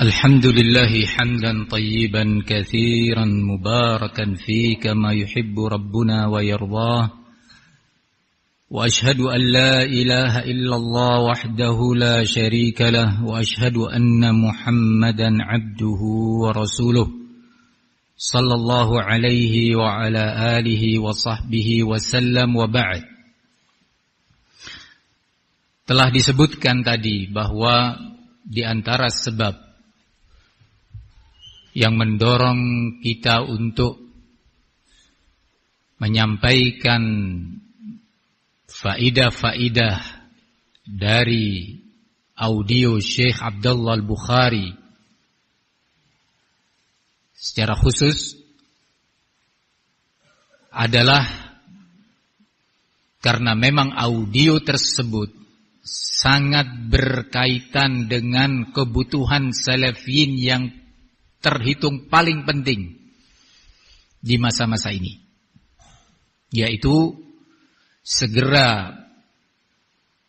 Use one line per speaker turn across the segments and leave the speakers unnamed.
الحمد لله حمدا طيبا كثيرا مباركا فيه كما يحب ربنا ويرضاه وأشهد أن لا إله إلا الله وحده لا شريك له وأشهد أن محمدا عبده ورسوله صلى الله عليه وعلى آله وصحبه وسلم وبعد. Telah disebutkan tadi bahwa di antara sebab yang mendorong kita untuk menyampaikan faidah-faidah dari audio Syekh Abdullah Al-Bukhari secara khusus adalah karena memang audio tersebut sangat berkaitan dengan kebutuhan salafiyin yang terhitung paling penting di masa-masa ini, yaitu segera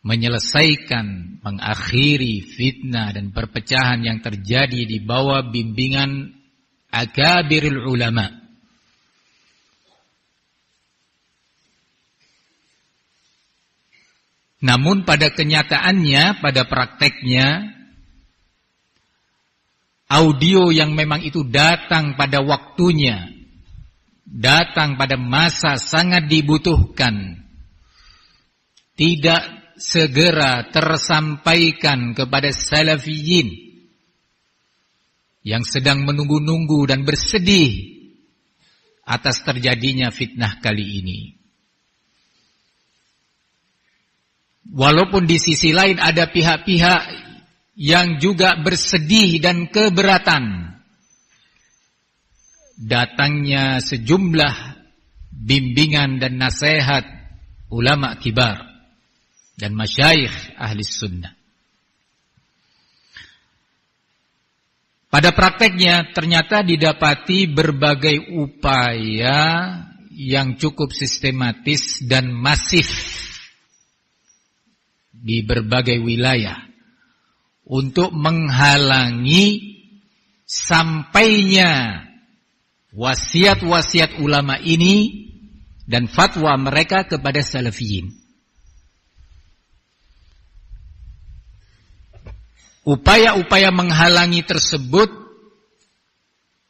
menyelesaikan, mengakhiri fitnah dan perpecahan yang terjadi di bawah bimbingan akabirul ulama. Namun pada kenyataannya, pada prakteknya, audio yang memang itu datang pada waktunya, datang pada masa sangat dibutuhkan, tidak segera tersampaikan kepada salafiyin yang sedang menunggu-nunggu dan bersedih atas terjadinya fitnah kali ini. Walaupun di sisi lain ada pihak-pihak yang juga bersedih dan keberatan datangnya sejumlah bimbingan dan nasihat ulama kibar dan masyayikh ahli sunnah. Pada prakteknya ternyata didapati berbagai upaya yang cukup sistematis dan masif di berbagai wilayah untuk menghalangi sampainya wasiat-wasiat ulama ini dan fatwa mereka kepada salafiyin. Upaya-upaya menghalangi tersebut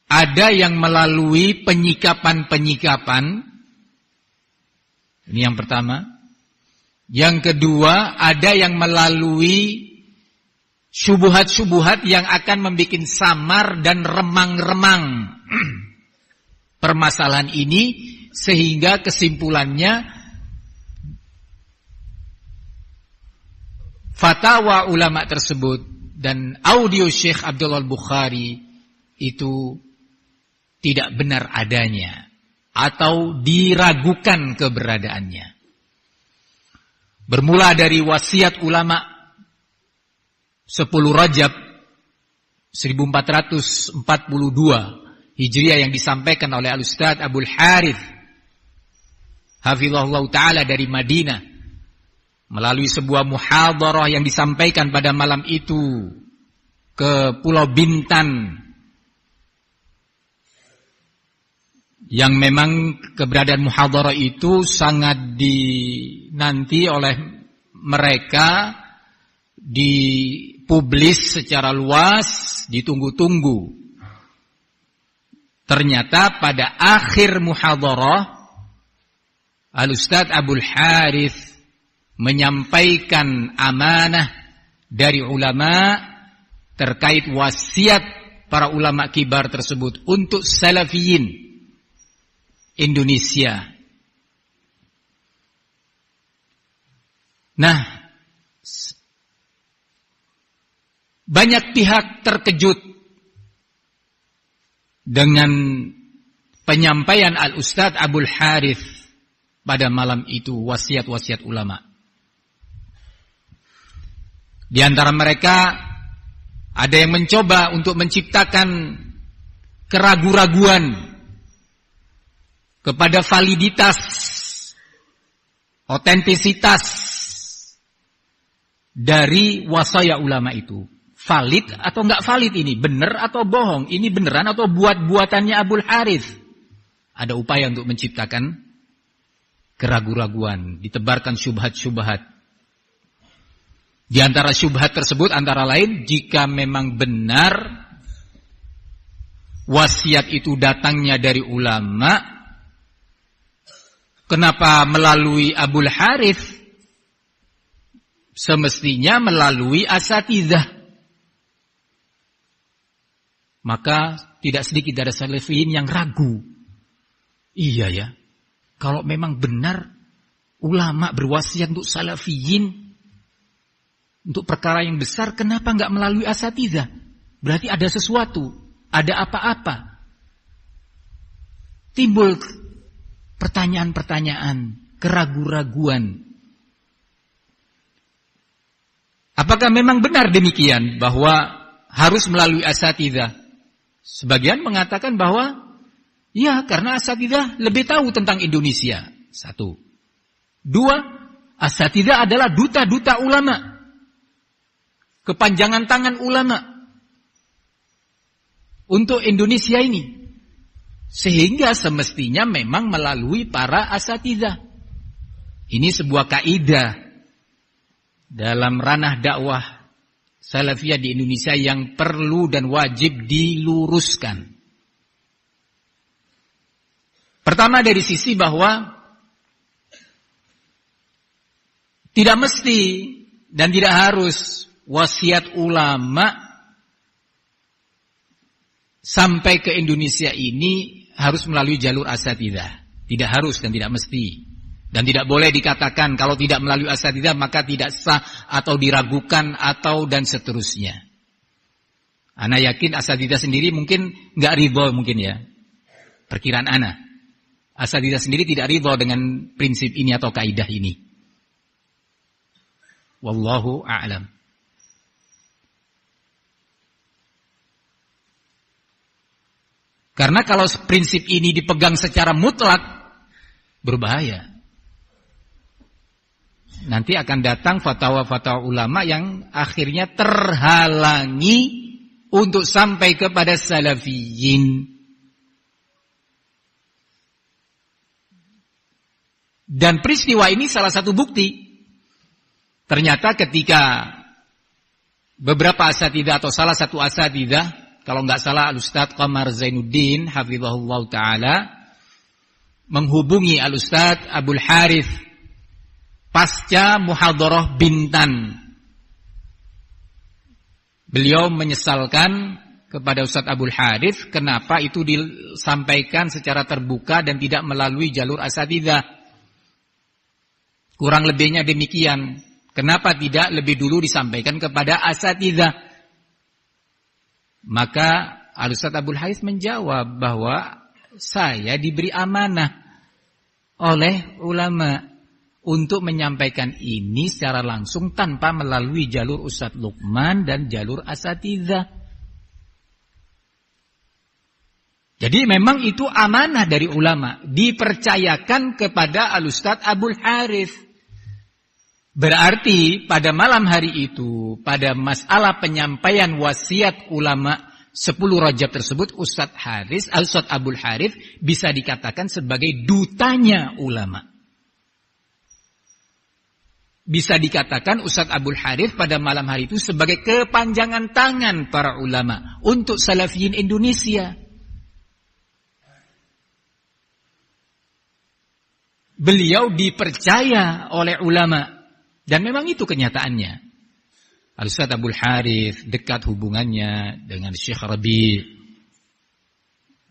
ada yang melalui penyikapan-penyikapan. Ini yang pertama. Yang kedua, ada yang melalui syubhat-syubhat yang akan membuat samar dan remang-remang permasalahan ini, sehingga kesimpulannya fatwa ulama tersebut dan audio Syekh Abdullah Al-Bukhari itu tidak benar adanya atau diragukan keberadaannya. Bermula dari wasiat ulama 10 Rajab 1442 Hijriah yang disampaikan oleh Al-Ustaz Abul Harith hafizahullah ta'ala dari Madinah melalui sebuah muhadharah yang disampaikan pada malam itu ke Pulau Bintan, yang memang keberadaan muhadharah itu sangat dinanti oleh mereka, dipublis secara luas, ditunggu-tunggu. Ternyata pada akhir muhadharah Al-Ustaz Abul Harith menyampaikan amanah dari ulama terkait wasiat para ulama kibar tersebut untuk salafiyin Indonesia. Nah, banyak pihak terkejut dengan penyampaian Al-Ustaz Abul Harith pada malam itu, wasiat-wasiat ulama. Di antara mereka ada yang mencoba untuk menciptakan keraguan-raguan kepada validitas, otentisitas dari wasaya ulama itu. valid atau enggak valid ini, benar atau bohong, ini beneran atau buat-buatannya Abul Harith. Ada upaya untuk menciptakan keraguan-raguan, ditebarkan syubhat-syubhat. Di antara syubhat tersebut antara lain, jika memang benar wasiat itu datangnya dari ulama, kenapa melalui Abul Harith? Semestinya melalui asatidzah. Maka tidak sedikit dari salafiyin yang ragu. Iya ya, kalau memang benar ulama berwasiat untuk salafiyin, untuk perkara yang besar, kenapa enggak melalui asatidzah? Berarti ada sesuatu, ada apa-apa. Timbul pertanyaan-pertanyaan, keraguan-raguan. Apakah memang benar demikian bahwa harus melalui asatidzah? Sebagian mengatakan bahwa ya, karena asatidzah lebih tahu tentang Indonesia. 1. 2, asatidzah adalah duta-duta ulama. Kepanjangan tangan ulama untuk Indonesia ini. Sehingga semestinya memang melalui para asatidzah. Ini sebuah kaidah dalam ranah dakwah salafiyah di Indonesia yang perlu dan wajib diluruskan. Pertama dari sisi bahwa tidak mesti dan tidak harus wasiat ulama sampai ke Indonesia ini harus melalui jalur asatidzah. Tidak harus dan tidak mesti. Dan tidak boleh dikatakan kalau tidak melalui asatidzah maka tidak sah atau diragukan atau dan seterusnya. Ana yakin asatidzah sendiri mungkin enggak ridho mungkin ya. Perkiraan ana. Asatidzah sendiri tidak ridho dengan prinsip ini atau kaidah ini. Wallahu a'lam. Karena kalau prinsip ini dipegang secara mutlak berbahaya. Nanti akan datang fatwa-fatwa ulama yang akhirnya terhalangi untuk sampai kepada salafiyin. Dan peristiwa ini salah satu bukti. Ternyata ketika beberapa asatidzah atau salah satu asatidzah, kalau enggak salah Al-Ustadz Qamar Zainuddin hafizahullah ta'ala, menghubungi Al-Ustadz Abul Harith pasca muhadharah Bintan. Beliau menyesalkan kepada Ustadz Abul Harith kenapa itu disampaikan secara terbuka dan tidak melalui jalur asatidzah. Kurang lebihnya demikian. Kenapa tidak lebih dulu disampaikan kepada asatidzah? Maka Al-Ustadz Abul Harith menjawab bahwa saya diberi amanah oleh ulama untuk menyampaikan ini secara langsung tanpa melalui jalur Ustadz Luqman dan jalur asatidzah. Jadi memang itu amanah dari ulama, dipercayakan kepada Al-Ustadz Abul Harith. Berarti pada malam hari itu, pada masalah penyampaian wasiat ulama 10 Rajab tersebut, Ustadz Abul Harith bisa dikatakan sebagai dutanya ulama. Bisa dikatakan Ustadz Abul Harith pada malam hari itu sebagai kepanjangan tangan para ulama untuk salafiyin Indonesia. Beliau dipercaya oleh ulama. Dan memang itu kenyataannya. Al-Ustadz Abul Harith dekat hubungannya dengan Syekh Rabi.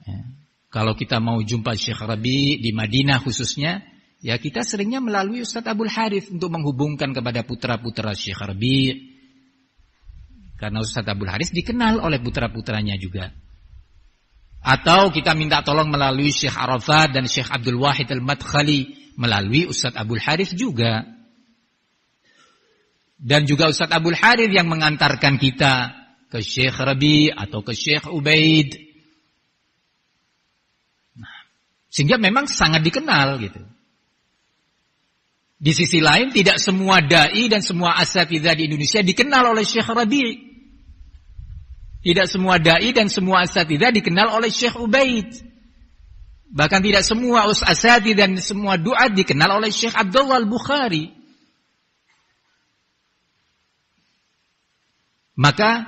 Ya. Kalau kita mau jumpa Syekh Rabi di Madinah khususnya, ya kita seringnya melalui Ustadz Abul Harith untuk menghubungkan kepada putra-putra Syekh Rabi. Karena Ustadz Abul Harith dikenal oleh putra-putranya juga. Atau kita minta tolong melalui Syekh Arafat dan Syekh Abdul Wahid Al-Madkhali, melalui Ustadz Abul Harith juga. Dan juga Ustadz Abul Harith yang mengantarkan kita ke Syekh Rabi atau ke Syekh Ubaid. Nah, sehingga memang sangat dikenal gitu. Di sisi lain tidak semua dai dan semua asatidzah di Indonesia dikenal oleh Syekh Rabi. Tidak semua dai dan semua asatidzah dikenal oleh Syekh Ubaid. Bahkan tidak semua asatidzah dan semua duat dikenal oleh Syekh Abdullah Al-Bukhari. Maka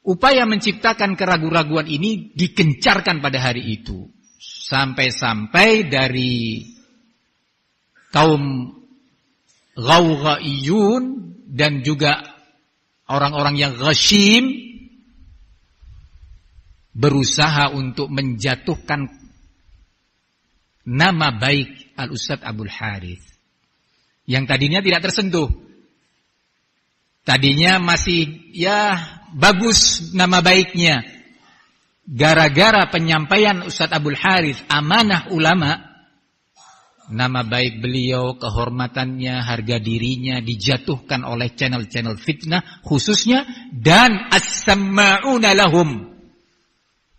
upaya menciptakan keraguan-raguan ini digencarkan pada hari itu. Sampai-sampai dari kaum Ghawghaiyun dan juga orang-orang yang ghashim berusaha untuk menjatuhkan nama baik Al-Ustadz Abdul Harith yang tadinya tidak tersentuh. Tadinya masih bagus nama baiknya. Gara-gara penyampaian Ustadz Abdul Harith amanah ulama, nama baik beliau, kehormatannya, harga dirinya dijatuhkan oleh channel-channel fitnah khususnya dan as-samma'una lahum.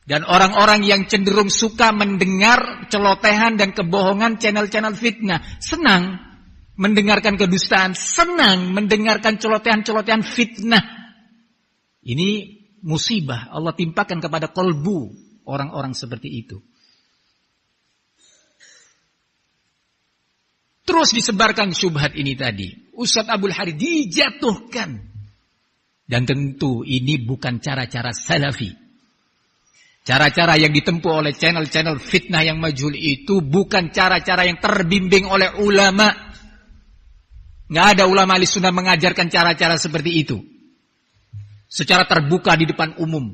Dan orang-orang yang cenderung suka mendengar celotehan dan kebohongan channel-channel fitnah, senang mendengarkan kedustaan, senang mendengarkan celotehan-celotehan fitnah. Ini musibah Allah timpakan kepada kolbu orang-orang seperti itu. Terus disebarkan syubhat ini tadi. Ustadz Abdul Harith dijatuhkan. Dan tentu ini bukan cara-cara salafi. Cara-cara yang ditempuh oleh channel-channel fitnah yang majhul itu bukan cara-cara yang terbimbing oleh ulama. Nggak ada ulama ahli sunnah mengajarkan cara-cara seperti itu. Secara terbuka di depan umum.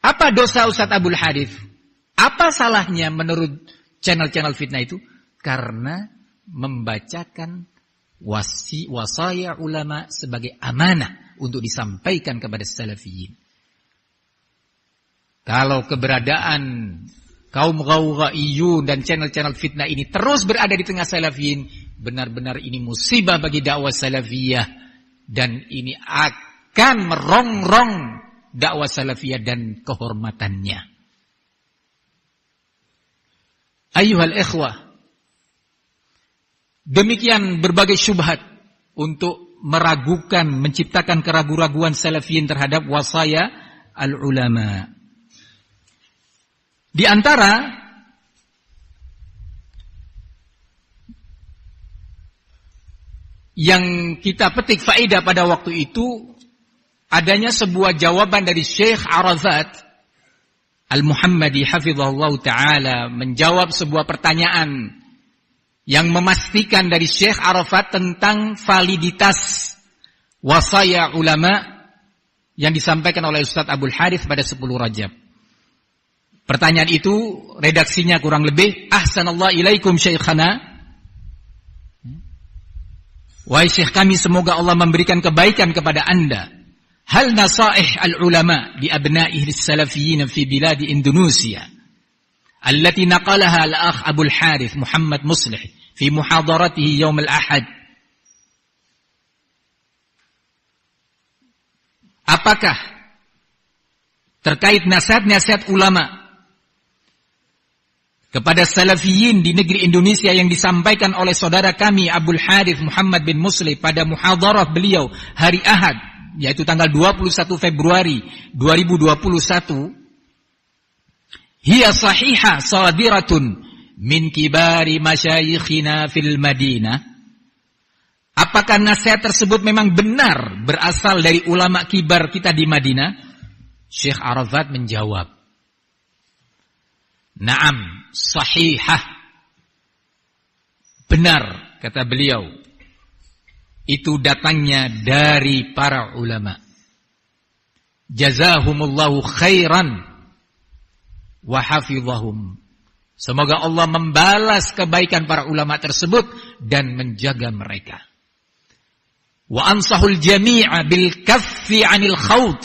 Apa dosa Ustadz Abdul Harith? Apa salahnya menurut channel-channel fitnah itu? Karena membacakan wasaya ulama sebagai amanah untuk disampaikan kepada salafiyin. Kalau keberadaan kaum Ghawghaiyun dan channel-channel fitnah ini terus berada di tengah salafiyin, benar-benar ini musibah bagi dakwah salafiyah dan ini akan merongrong dakwah salafiyah dan kehormatannya. Ayyuhal ikhwah, demikian berbagai syubhat untuk meragukan, menciptakan keraguan-raguan salafiyin terhadap wasaya al-ulama. Di antara yang kita petik faedah pada waktu itu adanya sebuah jawaban dari Syekh Arafat Al-Muhammadi hafizahullah ta'ala menjawab sebuah pertanyaan yang memastikan dari Syekh Arafat tentang validitas wasaya ulama yang disampaikan oleh Ustadz Abdul Harith pada 10 Rajab. Pertanyaan itu redaksinya kurang lebih, ahsanallahu ilaikum syekhana. Wahai syekh kami, semoga Allah memberikan kebaikan kepada anda. Hal nasaih al-ulama li abna'ihi as-salafiyyin fi bilad Indonesia allati naqalaha al-akh Abdul Harith Muhammad Muslih fi muhadaratihi yaum al-ahad. Apakah terkait nasihat-nasihat ulama kepada salafiyin di negeri Indonesia yang disampaikan oleh saudara kami Abdul Harith Muhammad bin Muslih pada muhadarah beliau hari Ahad, yaitu tanggal 21 Februari 2021, hiya sahihah sadiratun min kibari masyayikhina fil Madinah. Apakah nasihat tersebut memang benar berasal dari ulama kibar kita di Madinah? Syekh Arafat menjawab, "Na'am, sahihah." Benar, kata beliau. Itu datangnya dari para ulama. Jazahumullahu khairan wa hafizahum. Semoga Allah membalas kebaikan para ulama tersebut dan menjaga mereka. Wa ansahul jami'a bil kaffi 'anil khawd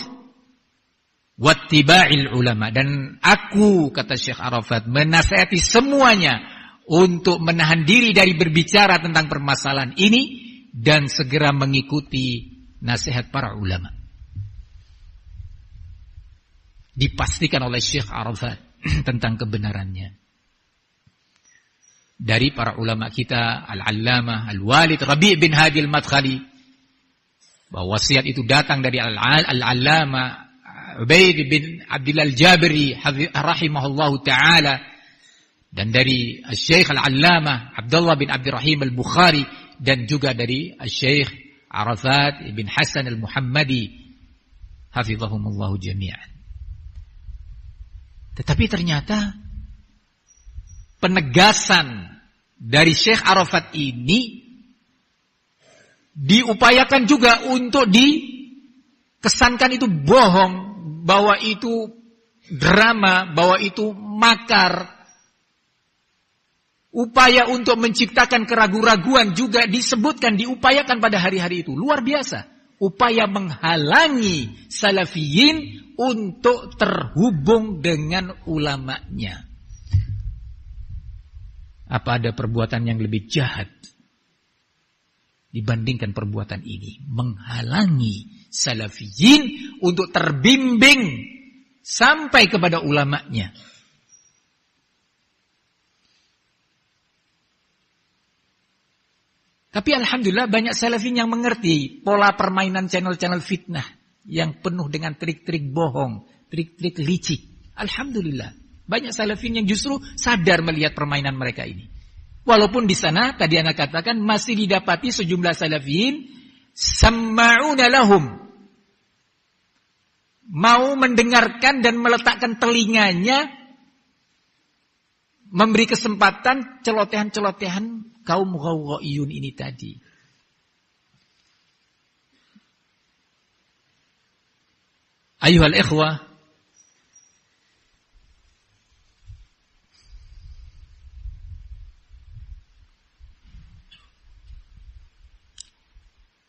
wattiba'il ulama. Dan aku, kata Syekh Arafat, menasihati semuanya untuk menahan diri dari berbicara tentang permasalahan ini dan segera mengikuti nasihat para ulama. Dipastikan oleh Syekh Arafat tentang kebenarannya. Dari para ulama kita, Al-Allamah Al-Walid Rabi' bin Hadi Al-Madkhali, bahwa wasiat itu datang dari Al-Allamah Ubaid bin Abdullah Al-Jabiri rahimahullahu ta'ala, dan dari Syekh Al-Allamah Abdullah bin Abdurrahim Al-Bukhari, dan juga dari Syekh Arafat bin Hasan Al-Muhammadi hafizahumullahu jami'an. Tetapi ternyata penegasan dari Syekh Arafat ini diupayakan juga untuk dikesankan itu bohong, bahwa itu drama, bahwa itu makar. Upaya untuk menciptakan keraguan-raguan juga disebutkan, diupayakan pada hari-hari itu. Luar biasa. Upaya menghalangi salafiyin untuk terhubung dengan ulamanya. Apa ada perbuatan yang lebih jahat dibandingkan perbuatan ini? Menghalangi salafiyin untuk terbimbing sampai kepada ulamanya. Tapi alhamdulillah banyak salafin yang mengerti pola permainan channel-channel fitnah yang penuh dengan trik-trik bohong, trik-trik licik. Alhamdulillah banyak salafin yang justru sadar melihat permainan mereka ini. Walaupun di sana tadi Anda katakan masih didapati sejumlah salafin samma'una lahum, mau mendengarkan dan meletakkan telinganya, memberi kesempatan celotehan-celotehan kaum ghawghaiyun ini tadi. Ayuhal ikhwah,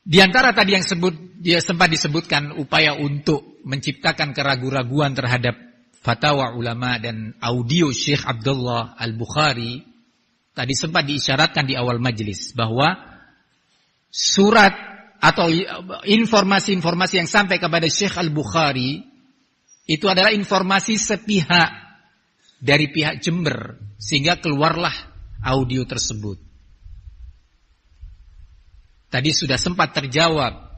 di antara tadi yang sempat disebutkan upaya untuk menciptakan keraguan-raguan terhadap fatwa ulama dan audio Syekh Abdullah Al-Bukhari, tadi sempat diisyaratkan di awal majelis bahwa surat atau informasi-informasi yang sampai kepada Syekh Al-Bukhari itu adalah informasi sepihak dari pihak Jember, sehingga keluarlah audio tersebut. Tadi sudah sempat terjawab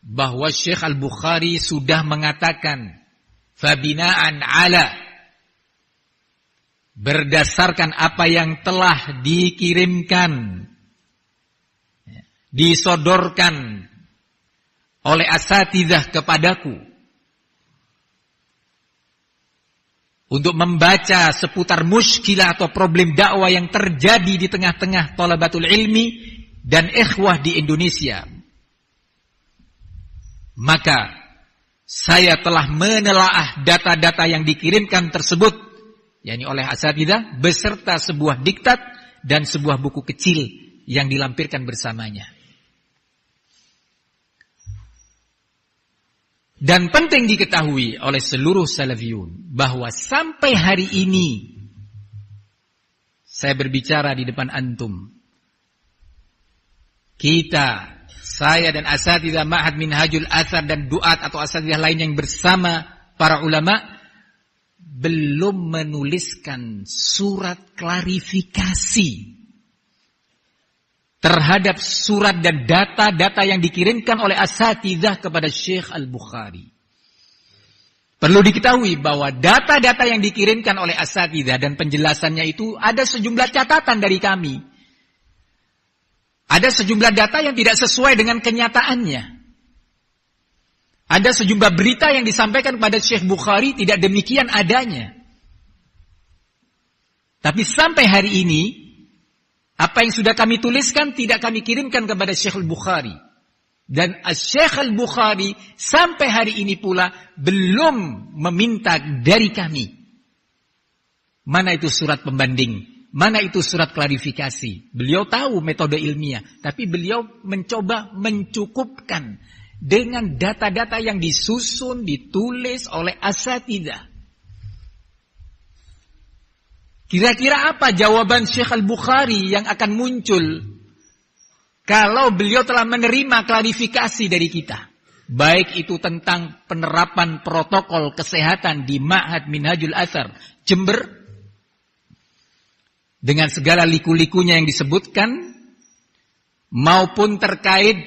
bahwa Syekh Al-Bukhari sudah mengatakan fabina'an ala, berdasarkan apa yang telah dikirimkan, disodorkan oleh asatidzah kepadaku untuk membaca seputar muskilah atau problem dakwah yang terjadi di tengah-tengah thalabatul ilmi dan ikhwah di Indonesia, maka saya telah menelaah data-data yang dikirimkan tersebut, yakni oleh asatidzah, beserta sebuah diktat dan sebuah buku kecil yang dilampirkan bersamanya. Dan penting diketahui oleh seluruh salafiyun bahwa sampai hari ini saya berbicara di depan antum, kita, saya dan asatidzah Ma'had Minhajul Athar dan duat atau asatidzah lain yang bersama para ulama belum menuliskan surat klarifikasi terhadap surat dan data-data yang dikirimkan oleh asatidzah kepada Syekh Al-Bukhari. Perlu diketahui bahwa data-data yang dikirimkan oleh asatidzah dan penjelasannya itu ada sejumlah catatan dari kami. Ada sejumlah data yang tidak sesuai dengan kenyataannya. Ada sejumlah berita yang disampaikan kepada Syekh Bukhari tidak demikian adanya. Tapi sampai hari ini, apa yang sudah kami tuliskan tidak kami kirimkan kepada Syekh Al-Bukhari. Dan Syekh Al-Bukhari sampai hari ini pula belum meminta dari kami. Mana itu surat pembanding? Mana itu surat klarifikasi? Beliau tahu metode ilmiah, tapi beliau mencoba mencukupkan dengan data-data yang disusun, ditulis oleh asatidzah. Kira-kira apa jawaban Syekh Al-Bukhari yang akan muncul kalau beliau telah menerima klarifikasi dari kita? Baik itu tentang penerapan protokol kesehatan di Ma'had Minhajul Athar Jember, dengan segala liku-likunya yang disebutkan, maupun terkait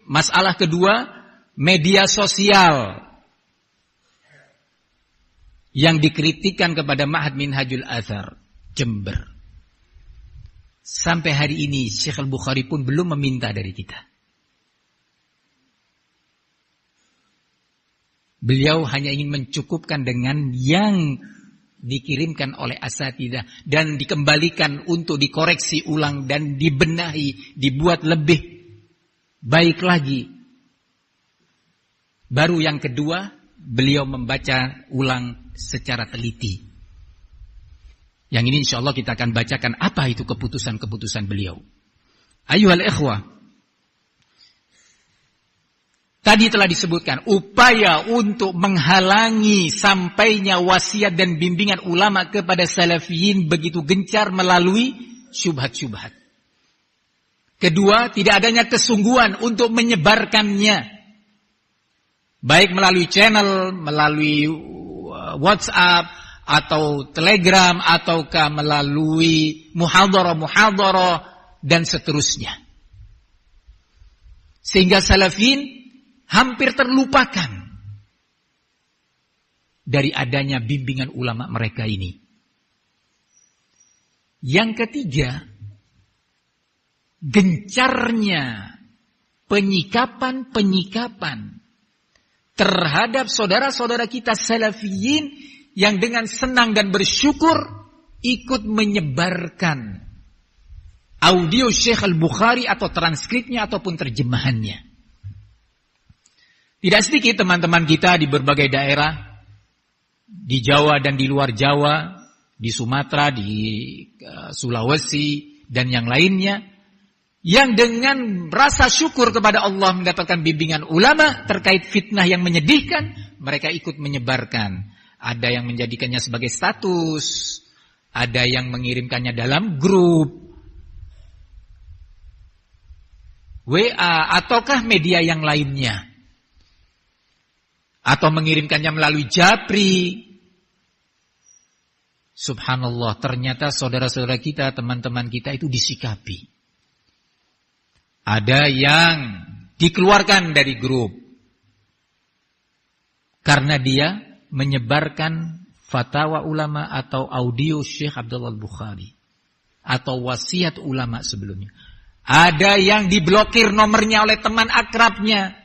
masalah kedua, media sosial yang dikritikkan kepada Ma'had Minhajul Athar Jember. Sampai hari ini Syekh Al-Bukhari pun belum meminta dari kita. Beliau hanya ingin mencukupkan dengan yang dikirimkan oleh asatidzah dan dikembalikan untuk dikoreksi ulang dan dibenahi, dibuat lebih baik lagi. Baru yang kedua, beliau membaca ulang secara teliti. Yang ini insyaallah kita akan bacakan apa itu keputusan-keputusan beliau. Ayyuhal ikhwah, tadi telah disebutkan upaya untuk menghalangi sampainya wasiat dan bimbingan ulama kepada salafiyin begitu gencar melalui syubhat-syubhat. Kedua, tidak adanya kesungguhan untuk menyebarkannya, baik melalui channel, melalui WhatsApp atau Telegram ataukah melalui muhadharah-muhadharah dan seterusnya. Sehingga salafiyin hampir terlupakan dari adanya bimbingan ulama mereka ini. Yang ketiga, gencarnya penyikapan terhadap saudara-saudara kita salafiyin yang dengan senang dan bersyukur ikut menyebarkan audio Syekh Al-Bukhari atau transkripnya ataupun terjemahannya. Tidak sedikit teman-teman kita di berbagai daerah, di Jawa dan di luar Jawa, di Sumatera, di Sulawesi, dan yang lainnya, yang dengan rasa syukur kepada Allah mendapatkan bimbingan ulama terkait fitnah yang menyedihkan, mereka ikut menyebarkan. Ada yang menjadikannya sebagai status, ada yang mengirimkannya dalam grup WA ataukah media yang lainnya, atau mengirimkannya melalui Japri. Subhanallah, ternyata saudara-saudara kita, teman-teman kita itu disikapi. Ada yang dikeluarkan dari grup karena dia menyebarkan fatwa ulama atau audio Syekh Abdullah Al-Bukhari atau wasiat ulama sebelumnya. Ada yang diblokir nomornya oleh teman akrabnya.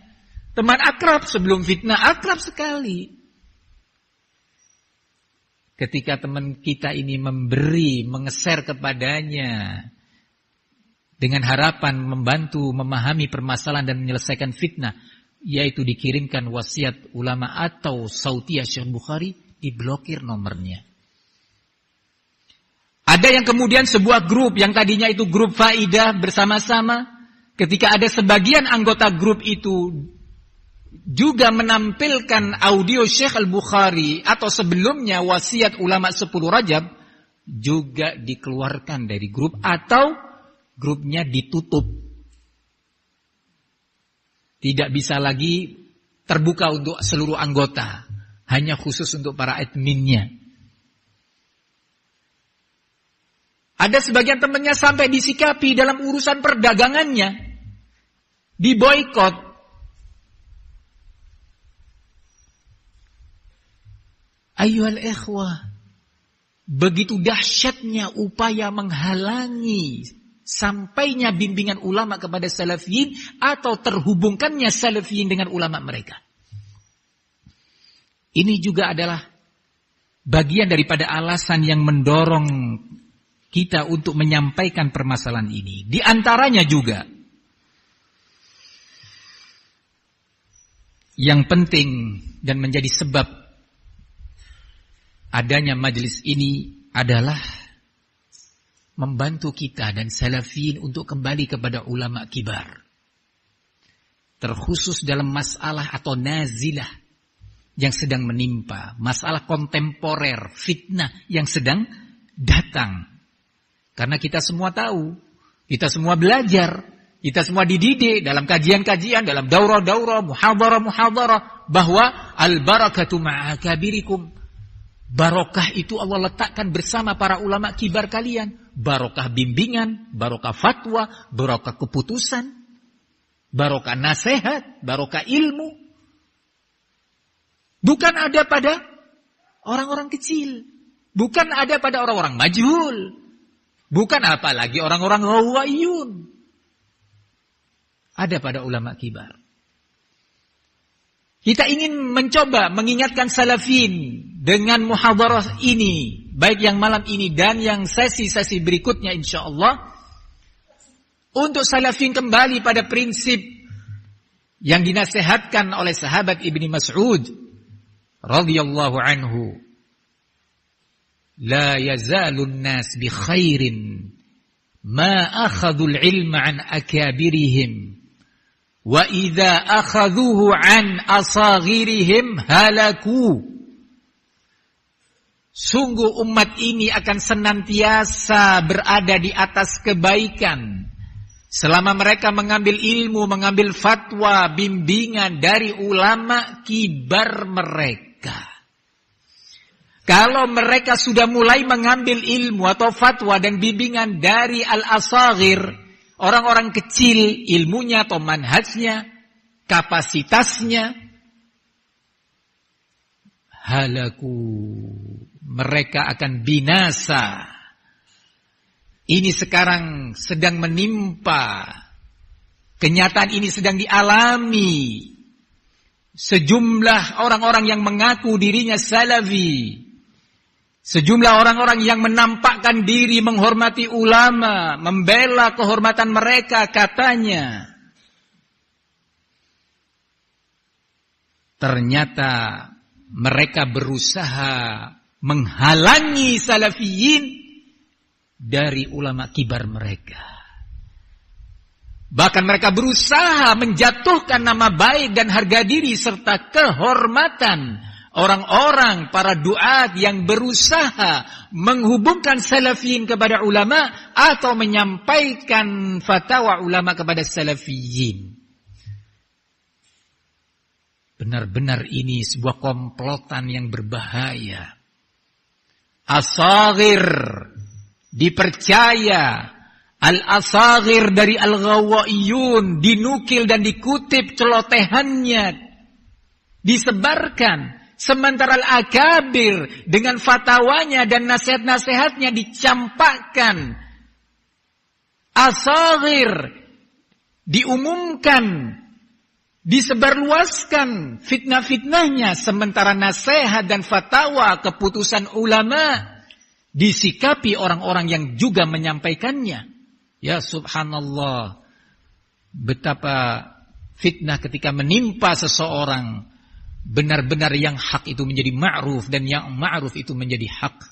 Teman akrab sebelum fitnah, akrab sekali. Ketika teman kita ini memberi, mengeser kepadanya dengan harapan membantu memahami permasalahan dan menyelesaikan fitnah, yaitu dikirimkan wasiat ulama atau sautiyah Syekh Bukhari, diblokir nomornya. Ada yang kemudian sebuah grup yang tadinya itu grup faidah bersama-sama, ketika ada sebagian anggota grup itu juga menampilkan audio Syekh Al-Bukhari atau sebelumnya wasiat ulama 10 Rajab, juga dikeluarkan dari grup atau grupnya ditutup. Tidak bisa lagi terbuka untuk seluruh anggota, hanya khusus untuk para adminnya. Ada sebagian temannya sampai disikapi dalam urusan perdagangannya, diboikot. Ayyuhal ikhwah, begitu dahsyatnya upaya menghalangi sampainya bimbingan ulama kepada salafiyin atau terhubungkannya salafiyin dengan ulama mereka. Ini juga adalah bagian daripada alasan yang mendorong kita untuk menyampaikan permasalahan ini. Di antaranya juga yang penting dan menjadi sebab adanya majelis ini adalah membantu kita dan salafiyin untuk kembali kepada ulama kibar. Terkhusus dalam masalah atau nazilah yang sedang menimpa, masalah kontemporer, fitnah yang sedang datang. Karena kita semua tahu, kita semua belajar, kita semua dididik dalam kajian-kajian, dalam daurah-daurah, muhadharah-muhadharah, bahwa al-barakatu ma'akabirikum. Barokah itu Allah letakkan bersama para ulama kibar kalian. Barokah bimbingan, barokah fatwa, barokah keputusan.
barokah nasihat, barokah ilmu. Bukan ada pada orang-orang kecil. Bukan ada pada orang-orang majhul. Bukan apalagi orang-orang ghawaiyun. Ada pada ulama kibar. Kita ingin mencoba mengingatkan salafin dengan muhadharah ini, baik yang malam ini dan yang sesi-sesi berikutnya insyaallah, untuk salafin kembali pada prinsip yang dinasihatkan oleh sahabat Ibni Mas'ud radhiyallahu anhu. La yazalun nas bi khairin ma akhadhul ilma an akabirihim wa idza akhadhuhu an asaghirihim halaku. Sungguh umat ini akan senantiasa berada di atas kebaikan selama mereka mengambil ilmu, mengambil fatwa, bimbingan dari ulama kibar mereka. Kalau mereka sudah mulai mengambil ilmu atau fatwa dan bimbingan dari al-asaghir, orang-orang kecil, ilmunya atau manhajnya, kapasitasnya, halaku, mereka akan binasa. Ini sekarang sedang menimpa, kenyataan ini sedang dialami sejumlah orang-orang yang mengaku dirinya salafi, sejumlah orang-orang yang menampakkan diri menghormati ulama, membela kehormatan mereka katanya. Ternyata mereka berusaha menghalangi salafiyin dari ulama kibar mereka. Bahkan mereka berusaha menjatuhkan nama baik dan harga diri serta kehormatan orang-orang, para duat yang berusaha menghubungkan salafiyin kepada ulama atau menyampaikan fatwa ulama kepada salafiyin. Benar-benar ini sebuah komplotan yang berbahaya. Asaghir dipercaya, al-asaghir dari al-ghawaiyun dinukil dan dikutip celotehannya, disebarkan. Sementara al-akabir dengan fatwanya dan nasihat-nasihatnya dicampakkan. Asaghir diumumkan, disebarluaskan fitnah-fitnahnya. Sementara nasihat dan fatwa keputusan ulama disikapi orang-orang yang juga menyampaikannya. Ya subhanallah, betapa fitnah ketika menimpa seseorang. Benar-benar yang hak itu menjadi ma'ruf dan yang ma'ruf itu menjadi hak.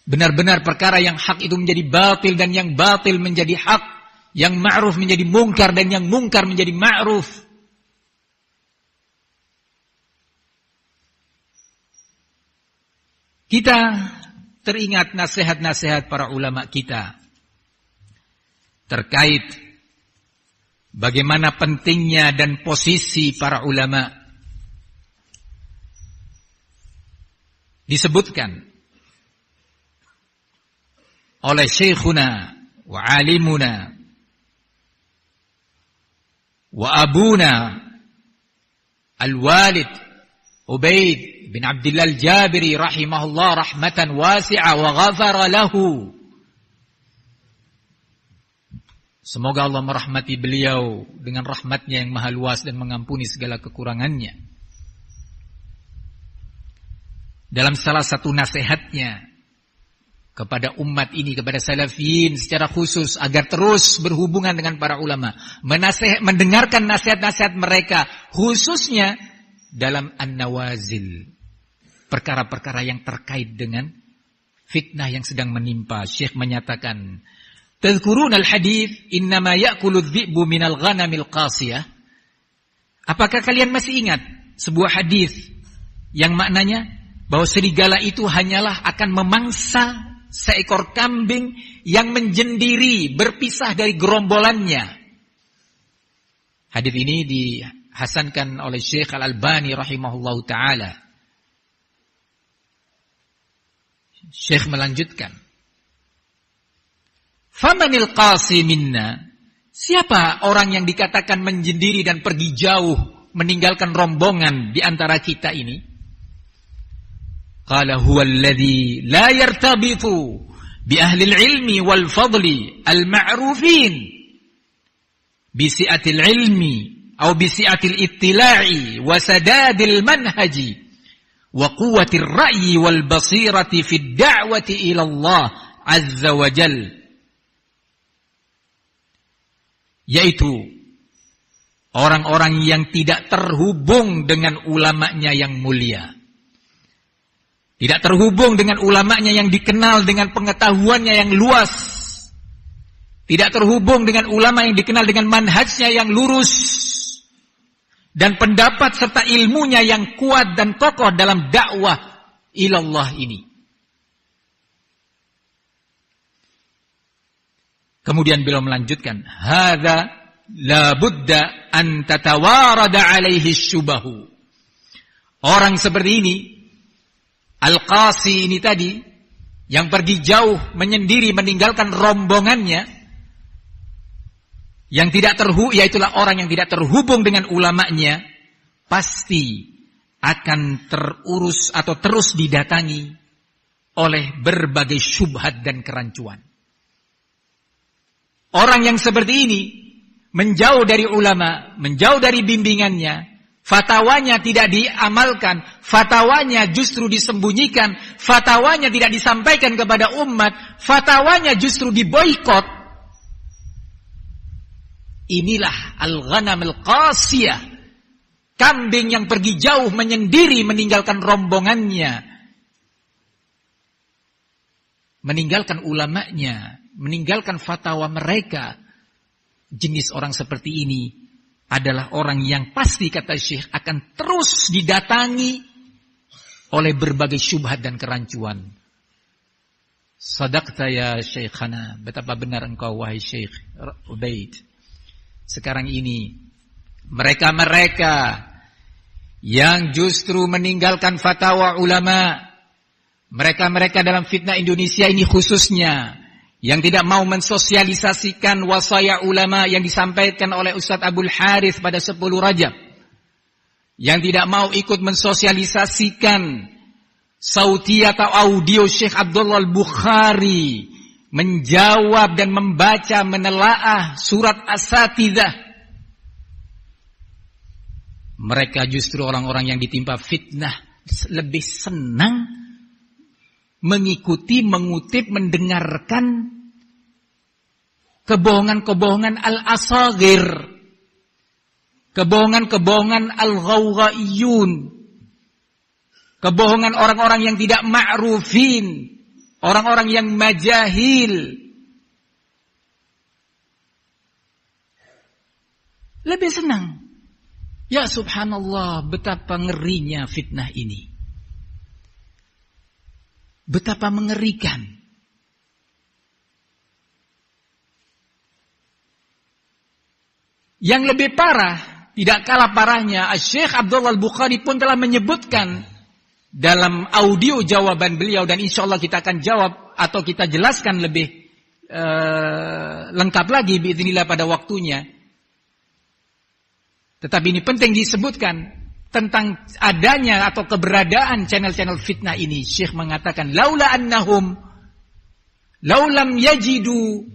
Benar-benar perkara yang hak itu menjadi batil dan yang batil menjadi hak. Yang ma'ruf menjadi mungkar dan yang mungkar menjadi ma'ruf. Kita teringat nasihat-nasihat para ulama kita terkait bagaimana pentingnya dan posisi para ulama. Disebutkan oleh syekhuna wa alimuna wa abuna al-walid Ubaid bin Abdullah al-Jabiri rahimahullah rahmatan wasi'ah wa ghafara lahu. Semoga Allah merahmati beliau dengan rahmatnya yang maha luas dan mengampuni segala kekurangannya. Dalam salah satu nasihatnya kepada umat ini, kepada salafiyin secara khusus, agar terus berhubungan dengan para ulama, mendengarkan nasihat-nasihat mereka, khususnya dalam an-nawazil, perkara-perkara yang terkait dengan fitnah yang sedang menimpa. Syekh menyatakan, tadhkurun al-hadith innama ya'kulu adh-dhi'bu minal ghanamil qasiyah. Apakah kalian masih ingat sebuah hadis yang maknanya bahwa serigala itu hanyalah akan memangsa seekor kambing yang menjendiri berpisah dari gerombolannya. Hadis ini dihasankan oleh Syekh Al-Albani rahimahullahu taala. Syekh melanjutkan, famanil qasi minna, Siapa orang yang dikatakan menyendiri dan pergi jauh, meninggalkan rombongan di antara kita ini? Qala huwa alladhi la yartabitu bi ahli al-ilmi wal fadli al-ma'rufin bi si'atil ilmi aw bi si'atil ittila'i wa sadadil manhaji wa quwwatir ra'yi wal basirati fid da'wati ila Allah azza wa jalla, yaitu orang-orang yang tidak terhubung dengan ulamanya yang mulia, tidak terhubung dengan ulamanya yang dikenal dengan pengetahuannya yang luas, tidak terhubung dengan ulama yang dikenal dengan manhajnya yang lurus dan pendapat serta ilmunya yang kuat dan kokoh dalam dakwah ilallah ini. Kemudian beliau melanjutkan, hadza la budda an tatawarada alaihi syubahu. Orang seperti ini, Al-Qasi ini tadi, yang pergi jauh menyendiri meninggalkan rombongannya, yang tidak yaitulah orang yang tidak terhubung dengan ulamanya, pasti akan terurus atau terus didatangi oleh berbagai syubhat dan kerancuan. Orang yang seperti ini menjauh dari ulama, menjauh dari bimbingannya, fatwanya tidak diamalkan, fatwanya justru disembunyikan, fatwanya tidak disampaikan kepada umat, fatwanya justru diboikot. Inilah al-ghanam al-qasiyah, kambing yang pergi jauh menyendiri meninggalkan rombongannya, meninggalkan ulamanya, meninggalkan fatwa mereka. Jenis orang seperti ini adalah orang yang pasti, kata Syekh, akan terus didatangi oleh berbagai syubhat dan kerancuan. Sadaqta ya Syekhana, betapa benar engkau wahai Syekh Ubaid. Sekarang ini mereka-mereka yang justru meninggalkan fatwa ulama, mereka-mereka dalam fitnah Indonesia ini khususnya, yang tidak mau mensosialisasikan wasaya ulama yang disampaikan oleh Ustadz Abdul Harith pada 10 Rajab, yang tidak mau ikut mensosialisasikan sauti atau audio Syekh Abdullah Al-Bukhari menjawab dan membaca menelaah surat As-Satidah. Mereka justru orang-orang yang ditimpa fitnah lebih senang mengikuti, mengutip, mendengarkan kebohongan-kebohongan al-asagir, kebohongan-kebohongan al-ghawghaiyun, kebohongan orang-orang yang tidak ma'rufin, orang-orang yang majahil. Lebih senang. Ya subhanallah, betapa ngerinya fitnah ini. Betapa mengerikan. Yang lebih parah, tidak kalah parahnya, Syekh Abdullah Al-Bukhari pun telah menyebutkan dalam audio jawaban beliau, dan insya Allah kita akan jawab atau kita jelaskan lebih lengkap lagi biidznillah pada waktunya. Tetapi ini penting disebutkan tentang adanya atau keberadaan channel-channel fitnah ini. Syekh mengatakan, laula annahum laulam yajidu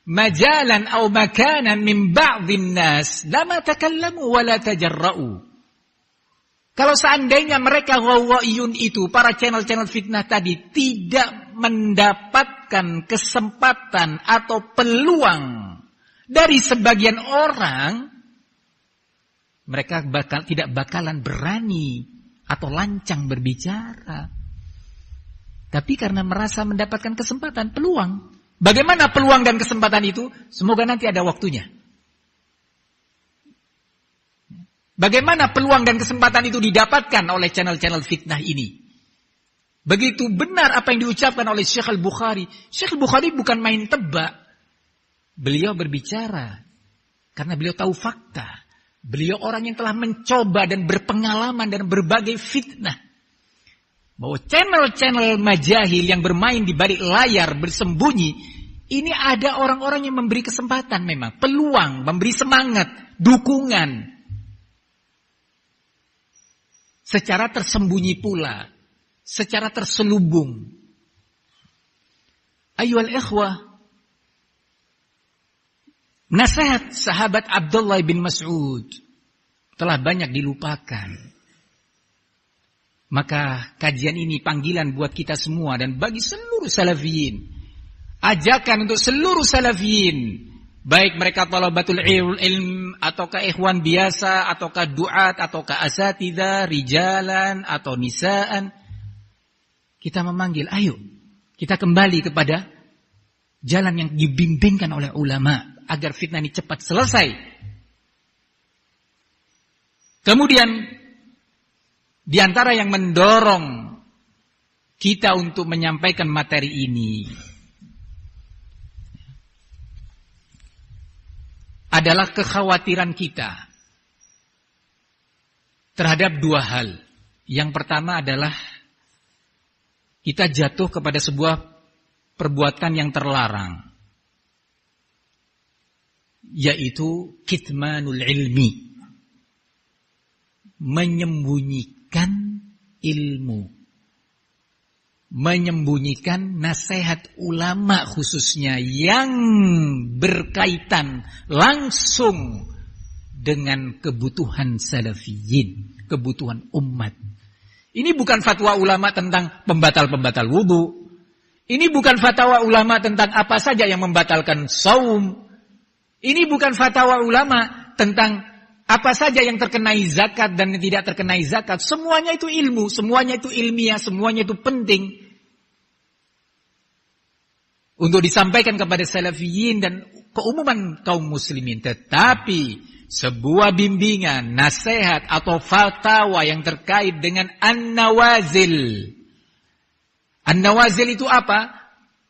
majalan aw makanan min ba'dhin nas lama takallamu wala tajarra'u. Kalau seandainya mereka ghawwaiyun itu, para channel-channel fitnah tadi, tidak mendapatkan kesempatan atau peluang dari sebagian orang, mereka tidak bakalan berani atau lancang berbicara. Tapi karena merasa mendapatkan kesempatan, peluang. Bagaimana peluang dan kesempatan itu? Semoga nanti ada waktunya. Bagaimana peluang dan kesempatan itu didapatkan oleh channel-channel fitnah ini? Begitu benar apa yang diucapkan oleh Syekh Al-Bukhari. Syekh Al-Bukhari bukan main tebak. Beliau berbicara karena beliau tahu fakta. Beliau orang yang telah mencoba dan berpengalaman dan berbagai fitnah. Bahwa channel-channel majahil yang bermain di balik layar bersembunyi, Ini ada orang-orang yang memberi kesempatan memang, peluang, memberi semangat, dukungan. Secara tersembunyi pula, secara terselubung. Ayyuhal ikhwah, nasihat sahabat Abdullah bin Mas'ud telah banyak dilupakan. Maka kajian ini panggilan buat kita semua dan bagi seluruh salafiyin. Ajakan untuk seluruh salafiyin, baik mereka talabatul ilm ataukah ikhwan biasa ataukah duat ataukah asatidzah, rijalan atau nisaan. Kita memanggil, ayo kita kembali kepada jalan yang dibimbingkan oleh ulama agar fitnah ini cepat selesai. Kemudian di antara yang mendorong kita untuk menyampaikan materi ini adalah kekhawatiran kita terhadap dua hal. Yang pertama adalah kita jatuh kepada sebuah perbuatan yang terlarang, yaitu kitmanul ilmi, menyembunyikan ilmu, menyembunyikan nasihat ulama khususnya yang berkaitan langsung dengan kebutuhan salafiyin, kebutuhan umat. Ini bukan fatwa ulama tentang pembatal-pembatal wudu. Ini bukan fatwa ulama tentang apa saja yang membatalkan saum. Ini bukan fatwa ulama tentang apa saja yang terkenai zakat dan tidak terkenai zakat. Semuanya itu ilmu, semuanya itu ilmiah, semuanya itu penting untuk disampaikan kepada salafiyin dan keumuman kaum muslimin. Tetapi sebuah bimbingan, nasihat atau fatwa yang terkait dengan an-nawazil. An-nawazil itu apa?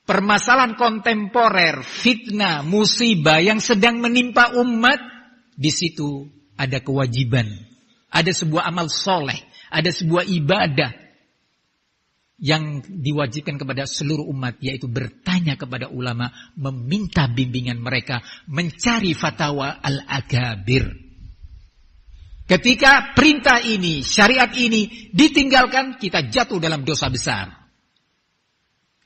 Permasalahan kontemporer, fitnah, musibah yang sedang menimpa umat. Di situ ada kewajiban, ada sebuah amal soleh, ada sebuah ibadah yang diwajibkan kepada seluruh umat, yaitu bertanya kepada ulama, meminta bimbingan mereka, mencari fatwa al-akabir. Ketika perintah ini, syariat ini ditinggalkan, kita jatuh dalam dosa besar.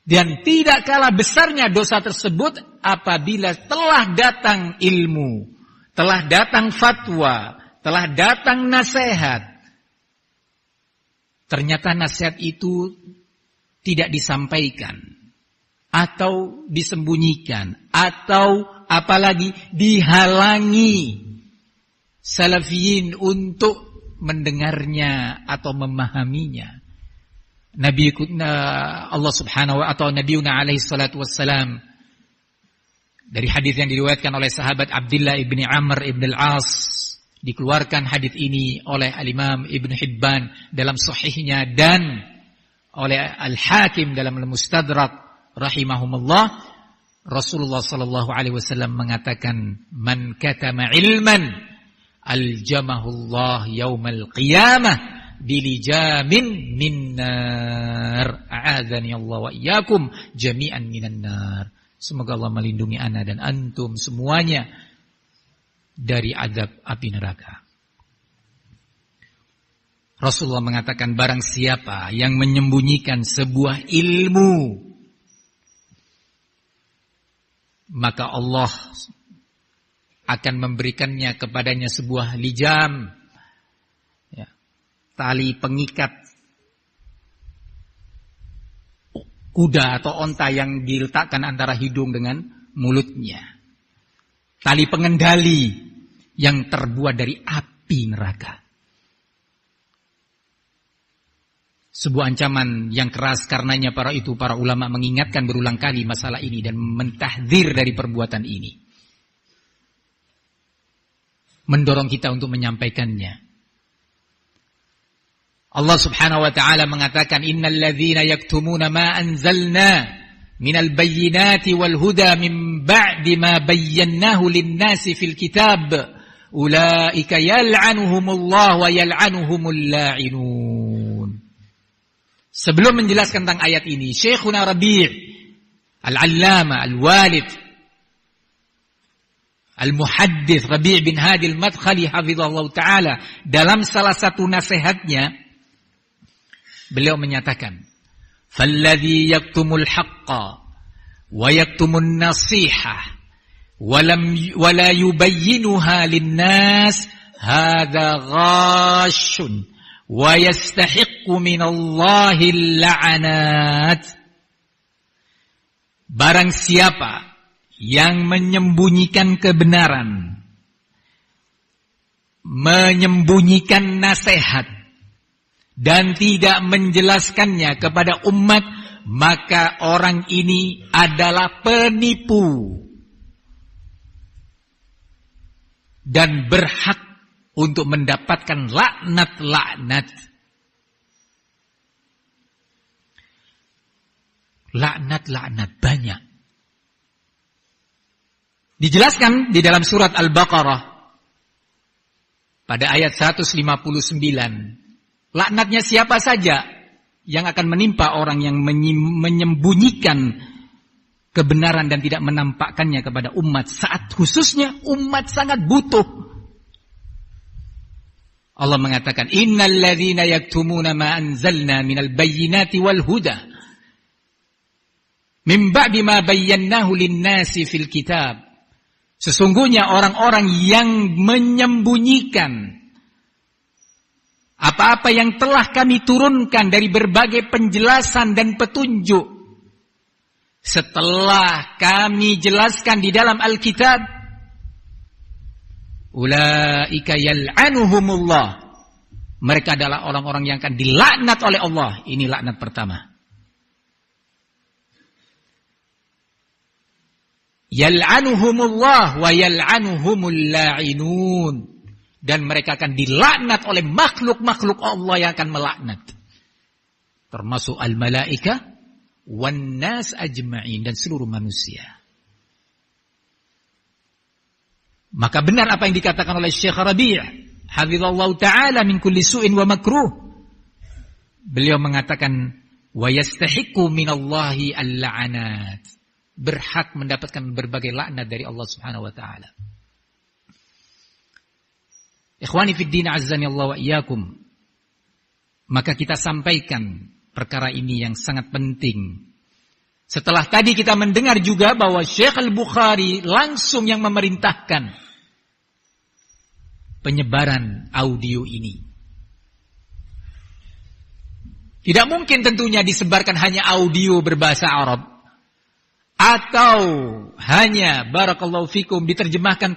Dan tidak kalah besarnya dosa tersebut apabila telah datang ilmu, telah datang fatwa, telah datang nasihat. Ternyata nasihat itu tidak disampaikan, atau disembunyikan, atau apalagi dihalangi salafiyin untuk mendengarnya atau memahaminya. Allah subhanahu wa ta'ala, Nabiuna alaihi salatu wassalam, dari hadis yang diriwayatkan oleh sahabat Abdullah ibni Amr ibn al-As, dikeluarkan hadis ini oleh al-Imam Ibn Hibban dalam sahihnya dan oleh Al-Hakim dalam Al-Mustadrak rahimahumullah. Rasulullah sallallahu alaihi wasallam mengatakan, man katama ilman aljamahullah yaumal qiyamah bilijamin minnar. A'adzani Allah wa iyyakum jami'an minan nar. Semoga Allah melindungi ana dan antum semuanya dari azab api neraka. Rasulullah mengatakan, barang siapa yang menyembunyikan sebuah ilmu, maka Allah akan memberikannya kepadanya sebuah lijam, ya, tali pengikat kuda atau onta yang diletakkan antara hidung dengan mulutnya. Tali pengendali yang terbuat dari api neraka. Sebuah ancaman yang keras, karenanya para ulama mengingatkan berulang kali masalah ini dan mentahdzir dari perbuatan ini. Mendorong kita untuk menyampaikannya. Allah subhanahu wa ta'ala mengatakan, innal ladzina yaktumuna ma anzalna minal bayyinati wal huda min ba'di ma bayyanahu lin-nasi fil kitab ulaika yal'anuhumullah wa yal'anuhumul la'inun. Sebelum menjelaskan tentang ayat ini, Syekhuna Rabi' Al-Allama, Al-Walid, Al-Muhaddits Rabi' bin Hadi Al-Madkhali hafizahullah ta'ala, dalam salah satu nasihatnya beliau menyatakan, "Falladzi yaktumul haqqa wa yaktumun nasihah wa la yubayyinuha lin-nas hadza ghashun wa yastahiqqu minallahi al-la'anat." Barang siapa yang menyembunyikan kebenaran, menyembunyikan nasihat, dan tidak menjelaskannya kepada umat, maka orang ini adalah penipu dan berhak untuk mendapatkan laknat-laknat. Laknat-laknat banyak. Dijelaskan di dalam surat Al-Baqarah pada ayat 159. Laknatnya siapa saja yang akan menimpa orang yang menyembunyikan kebenaran dan tidak menampakkannya kepada umat, saat khususnya umat sangat butuh. Allah mengatakan, "Innal ladzina yaktumuna ma anzalna minal bayyinati wal huda min ba'di ma bayyanahu lin-nasi fil kitab." Sesungguhnya orang-orang yang menyembunyikan apa-apa yang telah kami turunkan dari berbagai penjelasan dan petunjuk setelah kami jelaskan di dalam Alkitab, ulaika yal'anuhumullah, mereka adalah orang-orang yang akan dilaknat oleh Allah. Ini laknat pertama. Yal'anuhumullah wa yal'anuhumul la'inun, dan mereka akan dilaknat oleh makhluk-makhluk Allah yang akan melaknat, termasuk al-malaika wan nas ajma'in, dan seluruh manusia. Maka benar apa yang dikatakan oleh Syekh Rabi' hafizallahu ta'ala min kulli su'in wa makruh. Beliau mengatakan, wa yastahiqqu minallahi al-la'anat, berhak mendapatkan berbagai laknat dari Allah Subhanahu wa taala. Ikhwani fid din, azzani Allah wa iyyakum. Maka kita sampaikan perkara ini yang sangat penting. Setelah tadi kita mendengar juga bahwa Syekh Al-Bukhari langsung yang memerintahkan penyebaran audio ini. Tidak mungkin tentunya disebarkan hanya audio berbahasa Arab, atau hanya barakallahu fikum diterjemahkan,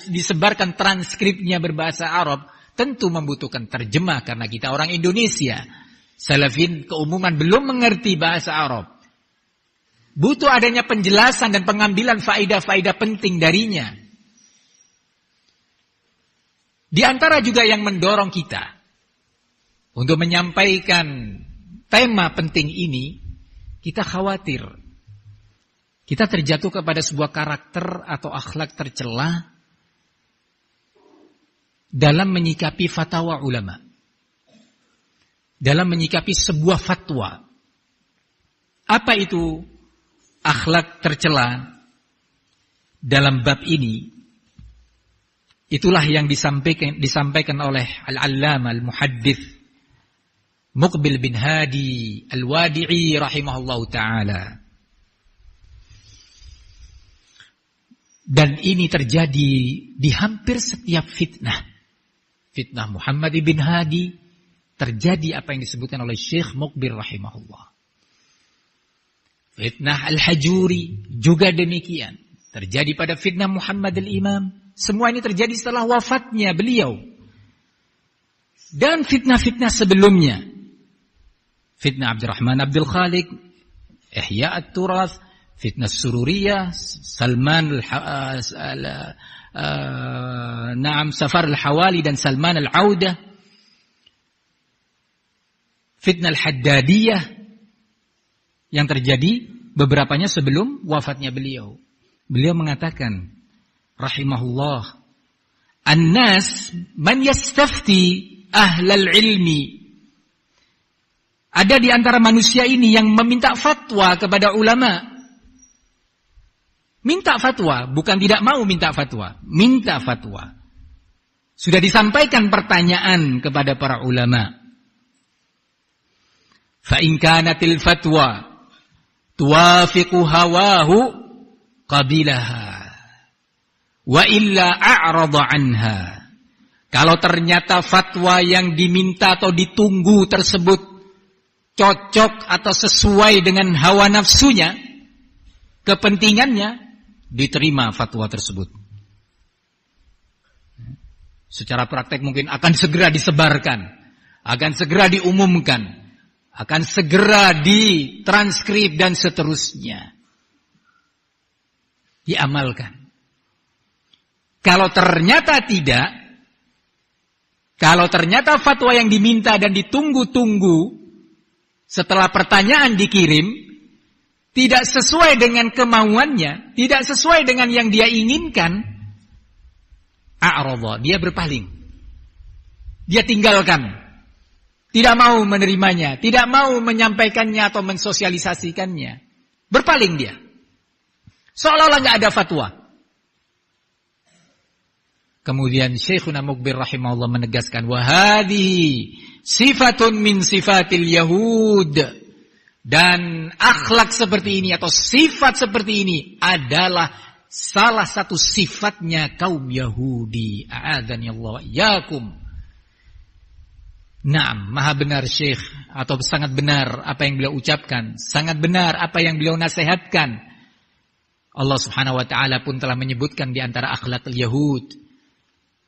disebarkan transkripnya berbahasa Arab. Tentu membutuhkan terjemah karena kita orang Indonesia. Salafin keumuman belum mengerti bahasa Arab. Butuh adanya penjelasan dan pengambilan faedah-faedah penting darinya. Di antara juga yang mendorong kita untuk menyampaikan tema penting ini, kita khawatir kita terjatuh kepada sebuah karakter atau akhlak tercela dalam menyikapi fatwa ulama, dalam menyikapi sebuah fatwa. Apa itu akhlak tercela dalam bab ini? Itulah yang disampaikan oleh Al-Allama Al-Muhaddits Muqbil bin Hadi Al-Wadi'i rahimahullahu ta'ala. Dan ini terjadi di hampir setiap fitnah. Fitnah Muhammad bin Hadi terjadi apa yang disebutkan oleh Syekh Muqbil rahimahullah. Fitnah Al-Hajuri juga demikian. Terjadi pada fitnah Muhammad al-Imam. Semua ini terjadi setelah wafatnya beliau. Dan fitnah-fitnah sebelumnya. Fitnah Abdurrahman Abdul Khaliq, Ihya at-Turath, fitnah Sururiyah, Safar al-Hawali dan Salman al-Audah, fitnah al-Haddadiyah yang terjadi beberapanya sebelum wafatnya beliau. Beliau mengatakan rahimahullah, "An-nas man yastafti ahlal ilmi." Ada di antara manusia ini yang meminta fatwa kepada ulama. Minta fatwa, bukan tidak mau minta fatwa. Minta fatwa. Sudah disampaikan pertanyaan kepada para ulama. Fa in kanatil fatwa tuwafiqu hawahu qabilaha wa illa a'rada anha. Kalau ternyata fatwa yang diminta atau ditunggu tersebut cocok atau sesuai dengan hawa nafsunya, kepentingannya, diterima fatwa tersebut. Secara praktek mungkin akan segera disebarkan, akan segera diumumkan, akan segera ditranskrip dan seterusnya. Diamalkan. Kalau ternyata tidak, kalau ternyata fatwa yang diminta dan ditunggu-tunggu setelah pertanyaan dikirim tidak sesuai dengan kemauannya, tidak sesuai dengan yang dia inginkan, a'radha, dia berpaling. Dia tinggalkan. Tidak mau menerimanya, tidak mau menyampaikannya atau mensosialisasikannya. Berpaling dia. Seolah-olah enggak ada fatwa. Kemudian Syekhuna Muqbil rahimahullah menegaskan, wa hadhihi sifatun min sifatil yahud. Dan akhlak seperti ini atau sifat seperti ini adalah salah satu sifatnya kaum Yahudi. A'adzani Allah wa iyyakum. Naam, maha benar Syekh, atau sangat benar apa yang beliau ucapkan, sangat benar apa yang beliau nasihatkan. Allah Subhanahu wa taala pun telah menyebutkan di antara akhlakul Yahud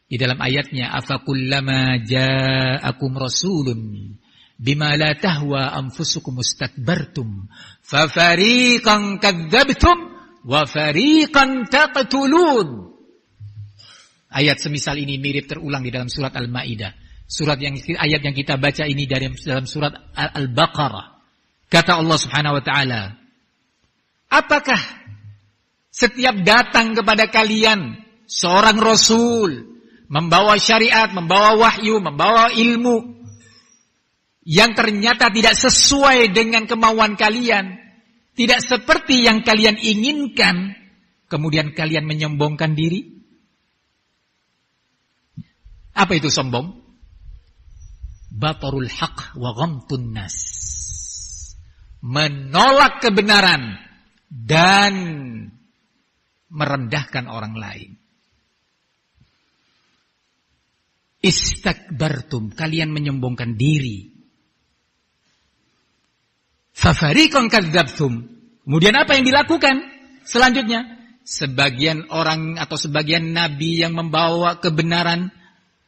di dalam ayatnya, afakullama ja'akum rasulun bima la tahwa anfusukum mustakbartum fa fariqan kadzabtum wa fariqan taqtulun. Ayat semisal ini mirip terulang di dalam surat Al-Maidah. Ayat yang kita baca ini dalam surat Al-Baqarah. Kata Allah Subhanahu wa taala, apakah setiap datang kepada kalian seorang rasul membawa syariat, membawa wahyu, membawa ilmu yang ternyata tidak sesuai dengan kemauan kalian, tidak seperti yang kalian inginkan, kemudian kalian menyombongkan diri? Apa itu sombong? Batarul haq wa ghamtun nas. Menolak kebenaran dan merendahkan orang lain. Istakbartum, kalian menyombongkan diri. Fafariqan kadzabtum. Kemudian apa yang dilakukan selanjutnya? Sebagian orang atau sebagian nabi yang membawa kebenaran,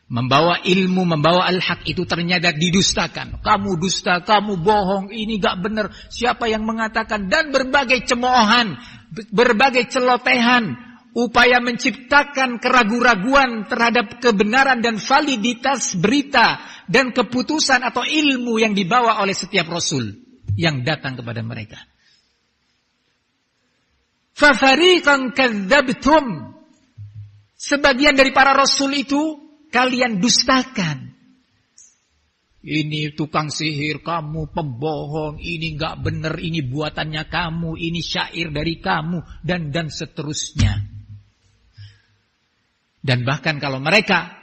membawa ilmu, membawa al-haq itu ternyata didustakan. Kamu dusta, kamu bohong, ini gak benar. Siapa yang mengatakan? Dan berbagai cemoohan, berbagai celotehan, upaya menciptakan keraguan-raguan terhadap kebenaran dan validitas berita dan keputusan atau ilmu yang dibawa oleh setiap rasul yang datang kepada mereka. Fafariqan kadzabtum. Sebagian dari para rasul itu kalian dustakan. Ini tukang sihir, kamu pembohong, ini enggak benar, ini buatannya kamu, ini syair dari kamu, dan seterusnya. Dan bahkan kalau mereka,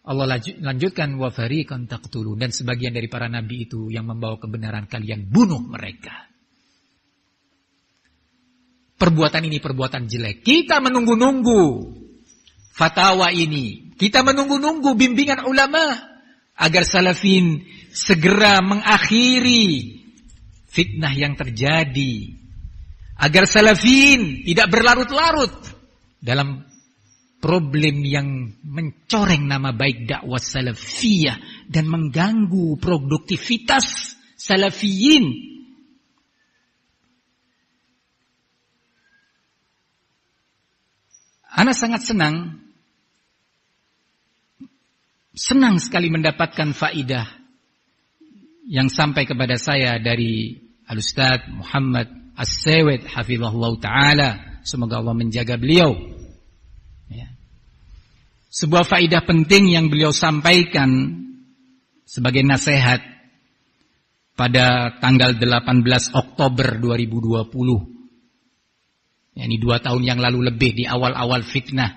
Allah lanjutkan, wa fariqan taqtulun, dan sebagian dari para nabi itu yang membawa kebenaran kalian bunuh mereka. Perbuatan ini perbuatan jelek. Kita menunggu-nunggu fatwa ini. Kita menunggu-nunggu bimbingan ulama agar salafin segera mengakhiri fitnah yang terjadi. Agar salafin tidak berlarut-larut dalam problem yang mencoreng nama baik dakwah salafiyah dan mengganggu produktivitas salafiyin. Ana sangat senang sekali mendapatkan faidah yang sampai kepada saya dari Al-Ustaz Muhammad As-Sewed hafizahullah ta'ala. Semoga Allah menjaga beliau. Ya. Sebuah faidah penting yang beliau sampaikan sebagai nasihat pada tanggal 18 Oktober 2020. Ini 2 tahun yang lalu lebih, di awal-awal fitnah.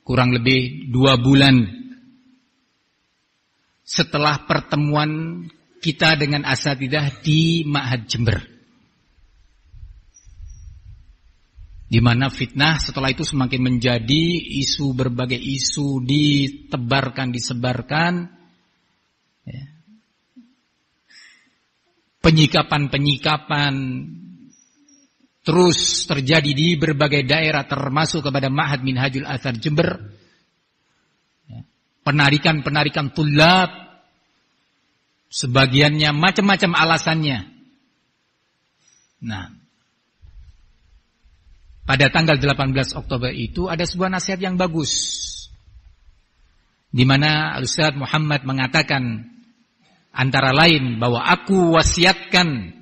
Kurang lebih 2 bulan setelah pertemuan kita dengan asatidzah di Ma'had Jember. Di mana fitnah setelah itu semakin menjadi isu, berbagai isu ditebarkan, disebarkan. Ya. Penyikapan-penyikapan terus terjadi di berbagai daerah, termasuk kepada Ma'had Minhajul Athar Jember. Ya. Penarikan-penarikan tulab, sebagiannya macam-macam alasannya. Nah, pada tanggal 18 Oktober itu ada sebuah nasihat yang bagus, di mana Al-Ustaz Muhammad mengatakan antara lain bahwa aku wasiatkan,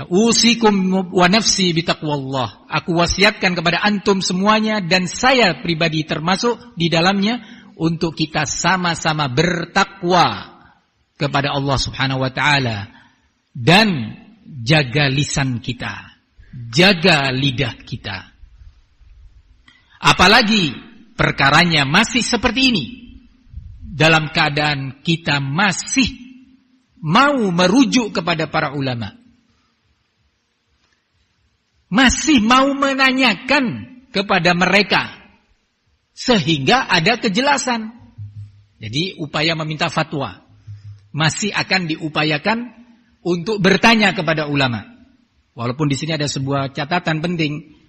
usikum wa nafsi bitaqwallah, aku wasiatkan kepada antum semuanya dan saya pribadi termasuk di dalamnya untuk kita sama-sama bertakwa kepada Allah Subhanahu wa taala dan jaga lisan kita, jaga lidah kita. Apalagi perkaranya masih seperti ini, dalam keadaan kita masih mau merujuk kepada para ulama, masih mau menanyakan kepada mereka sehingga ada kejelasan. Jadi upaya meminta fatwa masih akan diupayakan untuk bertanya kepada ulama. Walaupun di sini ada sebuah catatan penting,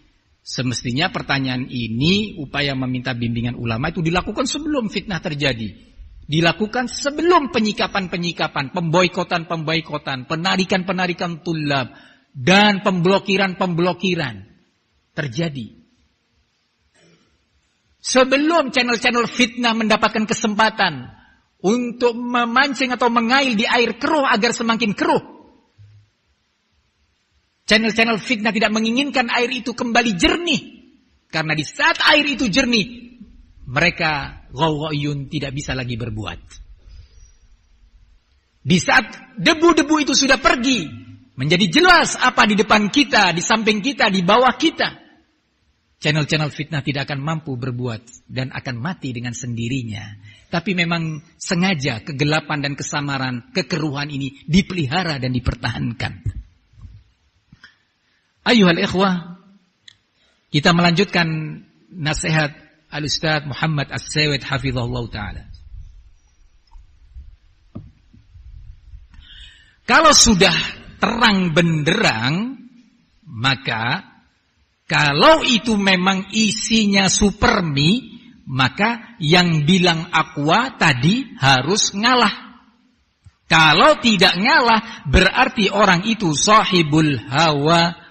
semestinya pertanyaan ini, upaya meminta bimbingan ulama itu dilakukan sebelum fitnah terjadi, dilakukan sebelum penyikapan-penyikapan, pemboikotan-pemboikotan, penarikan-penarikan tulab, dan pemblokiran-pemblokiran terjadi. Sebelum channel-channel fitnah mendapatkan kesempatan untuk memancing atau mengail di air keruh agar semakin keruh. Channel-channel fitnah tidak menginginkan air itu kembali jernih. Karena di saat air itu jernih, mereka ghawiyun tidak bisa lagi berbuat. Di saat debu-debu itu sudah pergi, menjadi jelas apa di depan kita, di samping kita, di bawah kita, channel-channel fitnah tidak akan mampu berbuat dan akan mati dengan sendirinya. Tapi memang sengaja kegelapan dan kesamaran, kekeruhan ini dipelihara dan dipertahankan. Ayuhal ikhwah, kita melanjutkan nasihat Al-Ustaz Muhammad As-Sayyid hafizahullah ta'ala. Kalau sudah terang benderang, maka kalau itu memang isinya supermi, maka yang bilang aqua tadi harus ngalah. Kalau tidak ngalah, berarti orang itu sahibul hawa,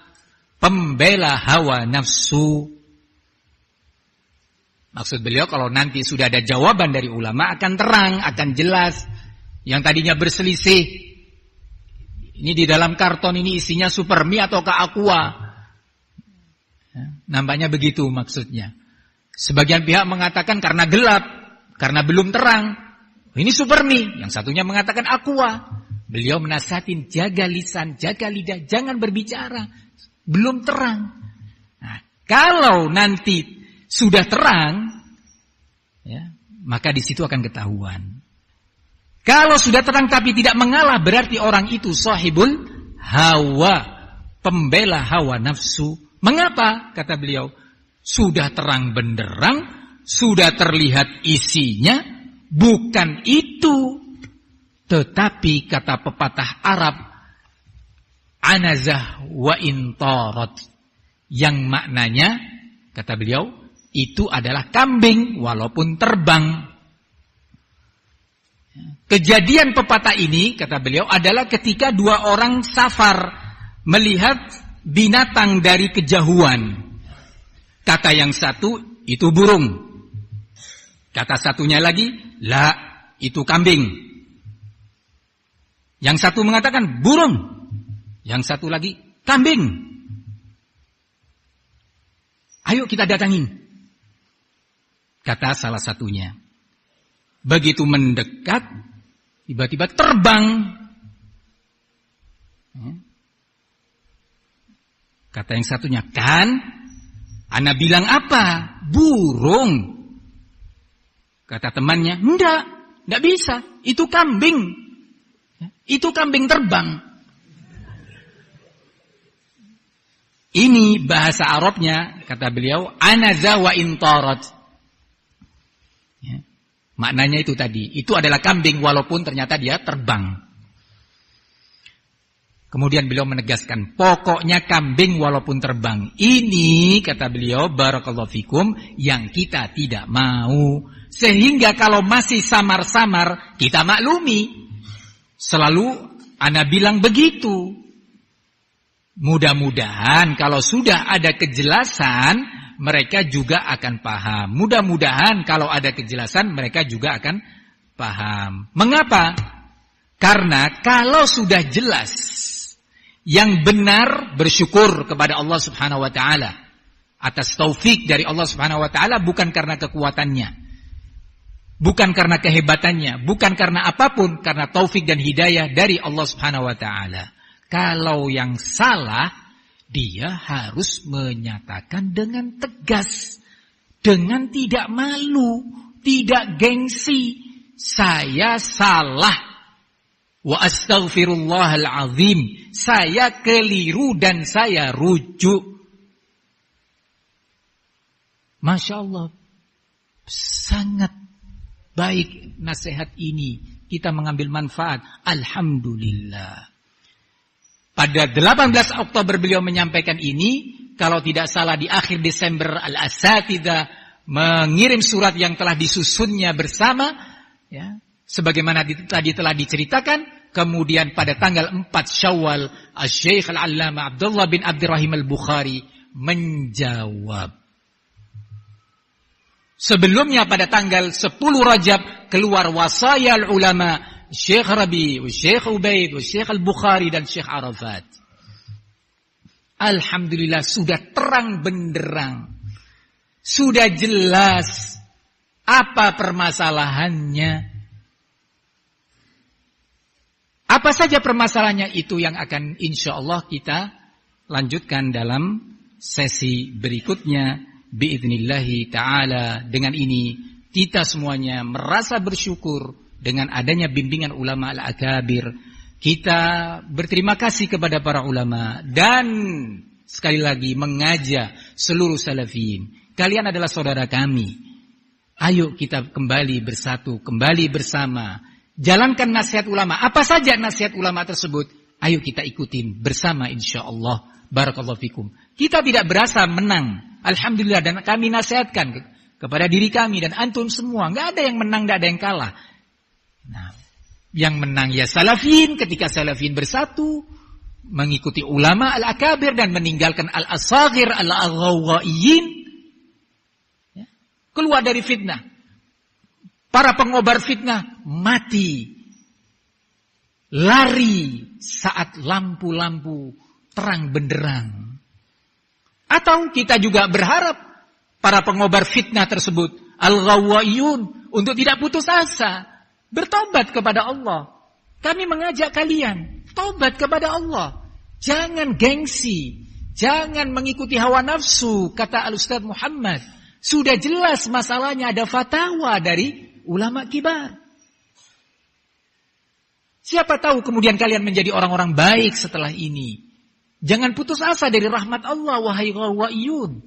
pembela hawa nafsu. Maksud beliau kalau nanti sudah ada jawaban dari ulama akan terang, akan jelas. Yang tadinya berselisih, ini di dalam karton ini isinya supermi ataukah aqua? Nampaknya begitu maksudnya. Sebagian pihak mengatakan karena gelap, karena belum terang, ini supermi. Yang satunya mengatakan aqua. Beliau menasihatin jaga lisan, jaga lidah, jangan berbicara. Belum terang. Nah, kalau nanti sudah terang, ya, maka di situ akan ketahuan. Kalau sudah terang tapi tidak mengalah, berarti orang itu sahibul hawa, pembela hawa nafsu. Mengapa? Kata beliau, sudah terang benderang, sudah terlihat isinya, bukan itu. Tetapi kata pepatah Arab, anazah wa intarat, yang maknanya, kata beliau, itu adalah kambing walaupun terbang. Kejadian pepatah ini, kata beliau, adalah ketika 2 orang safar melihat binatang dari kejauhan. Kata yang satu, itu burung. Kata satunya lagi, la, itu kambing. Yang satu mengatakan burung, yang satu lagi kambing. Ayo kita datangin. Kata salah satunya. Begitu mendekat, tiba-tiba terbang. Kata yang satunya, kan ana bilang apa? Burung. Kata temannya, enggak bisa. Itu kambing. Itu kambing terbang. Ini bahasa Arabnya, kata beliau, anaza wa intarat. Ya. Maknanya itu tadi. Itu adalah kambing walaupun ternyata dia terbang. Kemudian beliau menegaskan, pokoknya kambing walaupun terbang. Ini, kata beliau, barakallahu fikum, yang kita tidak mau. Sehingga kalau masih samar-samar, kita maklumi. Selalu ana bilang begitu. Mudah-mudahan kalau sudah ada kejelasan, mereka juga akan paham. Mudah-mudahan kalau ada kejelasan, mereka juga akan paham. Mengapa? Karena kalau sudah jelas, yang benar bersyukur kepada Allah Subhanahu wa taala atas taufik dari Allah Subhanahu wa taala, bukan karena kekuatannya, bukan karena kehebatannya, bukan karena apapun, karena taufik dan hidayah dari Allah Subhanahu wa taala. Kalau yang salah, dia harus menyatakan dengan tegas, dengan tidak malu, tidak gengsi. Saya salah. Wa astaghfirullahal azim. Saya keliru dan saya rujuk. Masya Allah. Sangat baik nasihat ini. Kita mengambil manfaat. Alhamdulillah. Pada 18 Oktober beliau menyampaikan ini, kalau tidak salah di akhir Desember Al-Asatidzah mengirim surat yang telah disusunnya bersama, ya, sebagaimana tadi telah diceritakan. Kemudian pada tanggal 4 Syawal, Asy-Syaikh Al-Allamah Abdullah bin Abdurrahim Al-Bukhari menjawab. Sebelumnya pada tanggal 10 Rajab keluar Wasayal Ulama Syekh Rabi, Syekh Ubaid, Syekh Al-Bukhari dan Syekh Arafat. Alhamdulillah sudah terang benderang. Sudah jelas apa permasalahannya. Apa saja permasalahannya itu yang akan insyaallah kita lanjutkan dalam sesi berikutnya biidznillah taala. Dengan ini kita semuanya merasa bersyukur dengan adanya bimbingan ulama al-akabir. Kita berterima kasih kepada para ulama dan sekali lagi mengajak seluruh salafin. Kalian adalah saudara kami. Ayo kita kembali bersatu, kembali bersama. Jalankan nasihat ulama. Apa saja nasihat ulama tersebut, ayo kita ikutin bersama insyaallah. Barakallahu fikum. Kita tidak berasa menang. Alhamdulillah, dan kami nasihatkan kepada diri kami dan antum semua. Enggak ada yang menang, enggak ada yang kalah. Nah, yang menang ya salafin ketika salafin bersatu mengikuti ulama al-akabir dan meninggalkan al-asaghir al-aghawaiyin, ya, keluar dari fitnah. Para pengobar fitnah mati, lari saat lampu-lampu terang benderang. Atau kita juga berharap para pengobar fitnah tersebut al-ghawaiyun untuk tidak putus asa, bertobat kepada Allah. Kami mengajak kalian tobat kepada Allah. Jangan gengsi, jangan mengikuti hawa nafsu. Kata Al-Ustaz Muhammad, sudah jelas masalahnya, ada fatwa dari ulama kibar. Siapa tahu kemudian kalian menjadi orang-orang baik setelah ini. Jangan putus asa dari rahmat Allah, wahai ghawaiyun.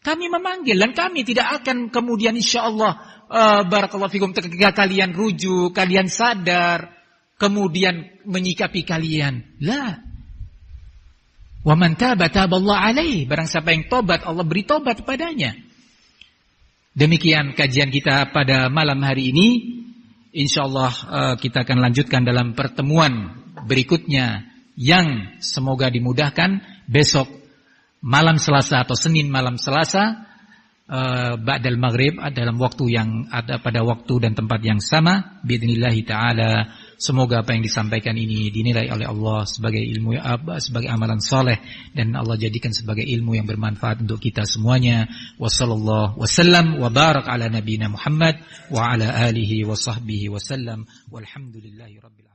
Kami memanggil dan kami tidak akan kemudian insyaallah barakallahu fikum ketika kalian rujuk, kalian sadar, kemudian menyikapi kalian. La. Wa man taba taballahu alaihi. Barang siapa yang tobat, Allah beri tobat padanya. Demikian kajian kita pada malam hari ini. Insyaallah kita akan lanjutkan dalam pertemuan berikutnya yang semoga dimudahkan besok malam Selasa atau Senin malam Selasa ba'dal maghrib dalam waktu yang ada pada waktu dan tempat yang sama biidznillah taala. Semoga apa yang disampaikan ini dinilai oleh Allah sebagai ilmu sebagai amalan saleh dan Allah jadikan sebagai ilmu yang bermanfaat untuk kita semuanya. Wassallallahu wasallam wa barak ala nabiyina Muhammad wa ala alihi wa sahbihi wasallam walhamdulillahi rabbil alamin.